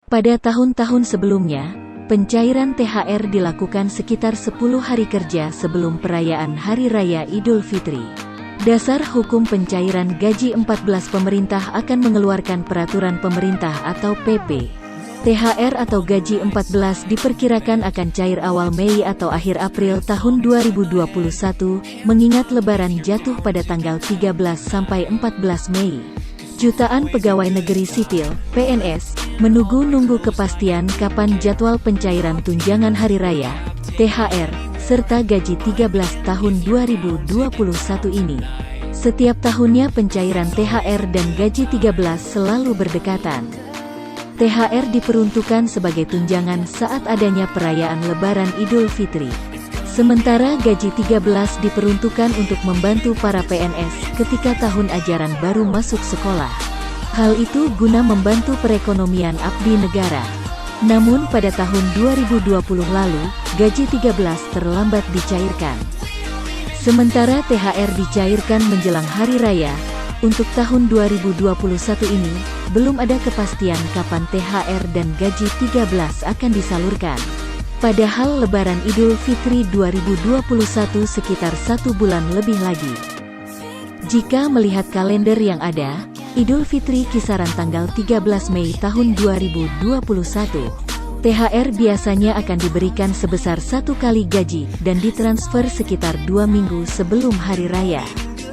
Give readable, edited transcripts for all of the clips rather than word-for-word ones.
Pada tahun-tahun sebelumnya, pencairan THR dilakukan sekitar 10 hari kerja sebelum perayaan Hari Raya Idul Fitri. Dasar hukum pencairan gaji 14 pemerintah akan mengeluarkan peraturan pemerintah atau PP. THR atau gaji 14 diperkirakan akan cair awal Mei atau akhir April tahun 2021, mengingat Lebaran jatuh pada tanggal 13 sampai 14 Mei. Jutaan pegawai negeri sipil, PNS, menunggu kepastian kapan jadwal pencairan tunjangan hari raya, THR, serta gaji 13 tahun 2021 ini. Setiap tahunnya pencairan THR dan gaji 13 selalu berdekatan. THR diperuntukkan sebagai tunjangan saat adanya perayaan Lebaran Idul Fitri. Sementara gaji 13 diperuntukkan untuk membantu para PNS ketika tahun ajaran baru masuk sekolah. Hal itu guna membantu perekonomian abdi negara. Namun pada tahun 2020 lalu, gaji 13 terlambat dicairkan. Sementara THR dicairkan menjelang Hari Raya, untuk tahun 2021 ini, belum ada kepastian kapan THR dan gaji 13 akan disalurkan. Padahal Lebaran Idul Fitri 2021 sekitar 1 bulan lebih lagi. Jika melihat kalender yang ada, Idul Fitri kisaran tanggal 13 Mei tahun 2021. THR biasanya akan diberikan sebesar 1 kali gaji dan ditransfer sekitar 2 minggu sebelum Hari Raya.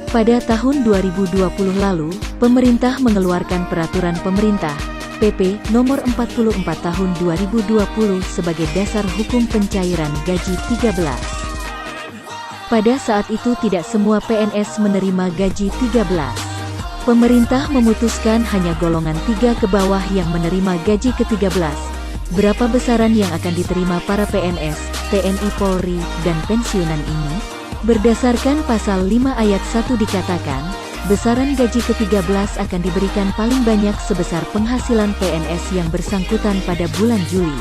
Pada tahun 2020 lalu, pemerintah mengeluarkan peraturan pemerintah, PP Nomor 44 Tahun 2020 sebagai dasar hukum pencairan gaji 13. Pada saat itu tidak semua PNS menerima gaji 13. Pemerintah memutuskan hanya golongan 3 ke bawah yang menerima gaji ke-13. Berapa besaran yang akan diterima para PNS, TNI Polri, dan pensiunan ini? Berdasarkan pasal 5 ayat 1 dikatakan, besaran gaji ke-13 akan diberikan paling banyak sebesar penghasilan PNS yang bersangkutan pada bulan Juli.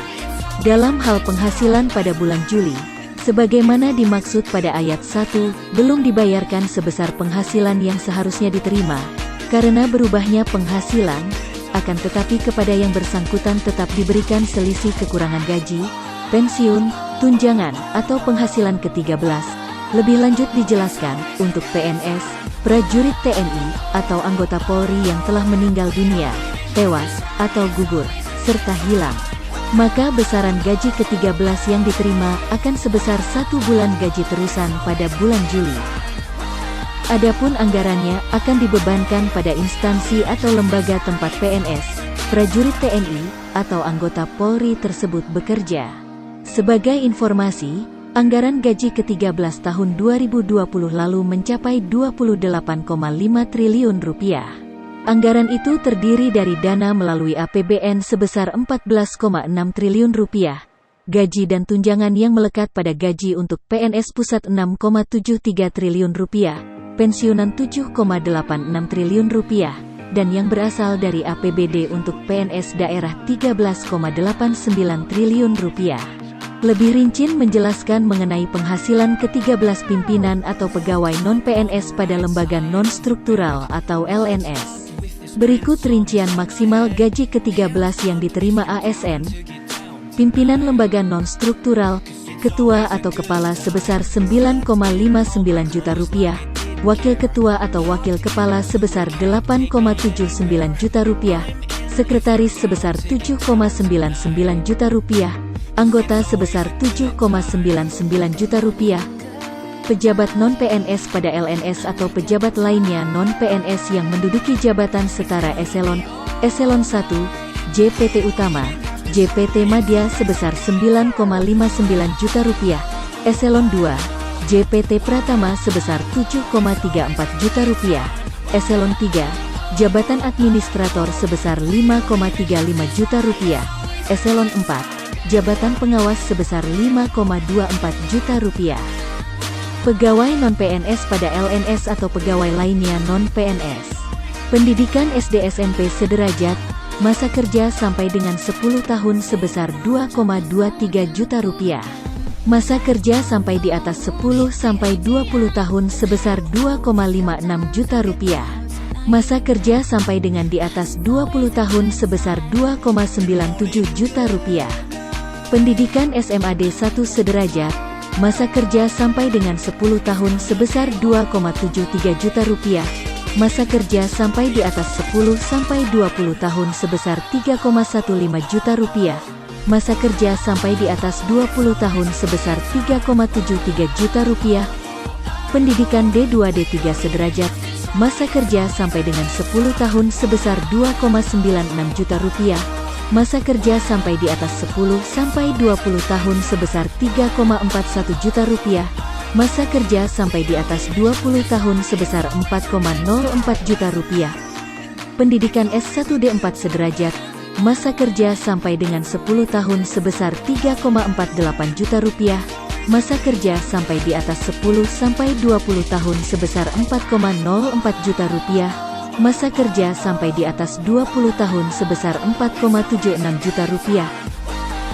Dalam hal penghasilan pada bulan Juli, sebagaimana dimaksud pada ayat 1, belum dibayarkan sebesar penghasilan yang seharusnya diterima. Karena berubahnya penghasilan, akan tetapi kepada yang bersangkutan tetap diberikan selisih kekurangan gaji, pensiun, tunjangan, atau penghasilan ke-13. Lebih lanjut dijelaskan, untuk PNS, prajurit TNI, atau anggota Polri yang telah meninggal dunia, tewas, atau gugur, serta hilang. Maka besaran gaji ke-13 yang diterima akan sebesar 1 bulan gaji terusan pada bulan Juli. Adapun anggarannya akan dibebankan pada instansi atau lembaga tempat PNS, prajurit TNI, atau anggota Polri tersebut bekerja. Sebagai informasi, anggaran gaji ke-13 tahun 2020 lalu mencapai Rp28,5 triliun. Anggaran itu terdiri dari dana melalui APBN sebesar Rp14,6 triliun, gaji dan tunjangan yang melekat pada gaji untuk PNS pusat Rp6,73 triliun, pensiunan Rp7,86 triliun, dan yang berasal dari APBD untuk PNS daerah Rp13,89 triliun. Lebih rinci menjelaskan mengenai penghasilan ke-13 pimpinan atau pegawai non-PNS pada lembaga non-struktural atau LNS. Berikut rincian maksimal gaji ke-13 yang diterima ASN. Pimpinan lembaga non-struktural, ketua atau kepala sebesar Rp9,59 juta, wakil ketua atau wakil kepala sebesar Rp8,79 juta, sekretaris sebesar Rp7,99 juta, anggota sebesar Rp7,99 juta, pejabat non-PNS pada LNS atau pejabat lainnya non-PNS yang menduduki jabatan setara eselon 1, JPT Utama, JPT Madya sebesar Rp9,59 juta, eselon 2, JPT Pratama sebesar Rp7,34 juta, eselon 3, jabatan administrator sebesar Rp5,35 juta, eselon 4, jabatan pengawas sebesar Rp5,24 juta. Pegawai non-PNS pada LNS atau pegawai lainnya non-PNS. Pendidikan SD SMP sederajat, masa kerja sampai dengan 10 tahun sebesar Rp2,23 juta. Masa kerja sampai di atas 10 sampai 20 tahun sebesar Rp2,56 juta. Masa kerja sampai dengan di atas 20 tahun sebesar 2,97 juta rupiah. Pendidikan SMA D1 sederajat, masa kerja sampai dengan 10 tahun sebesar 2,73 juta rupiah. Masa kerja sampai di atas 10 sampai 20 tahun sebesar 3,15 juta rupiah. Masa kerja sampai di atas 20 tahun sebesar 3,73 juta rupiah. Pendidikan D2 D3 sederajat, masa kerja sampai dengan 10 tahun sebesar 2,96 juta rupiah. Masa kerja sampai di atas 10 sampai 20 tahun sebesar 3,41 juta rupiah. Masa kerja sampai di atas 20 tahun sebesar 4,04 juta rupiah. Pendidikan S1 D4 sederajat, masa kerja sampai dengan 10 tahun sebesar 3,48 juta rupiah. Masa kerja sampai di atas 10 sampai 20 tahun sebesar 4,04 juta rupiah. Masa kerja sampai di atas 20 tahun sebesar 4,76 juta rupiah.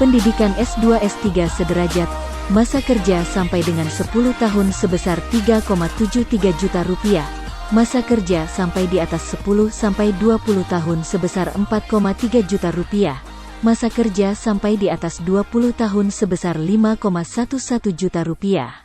Pendidikan S2 S3 sederajat, masa kerja sampai dengan 10 tahun sebesar 3,73 juta rupiah. Masa kerja sampai di atas 10 sampai 20 tahun sebesar 4,3 juta rupiah. Masa kerja sampai di atas 20 tahun sebesar 5,11 juta rupiah.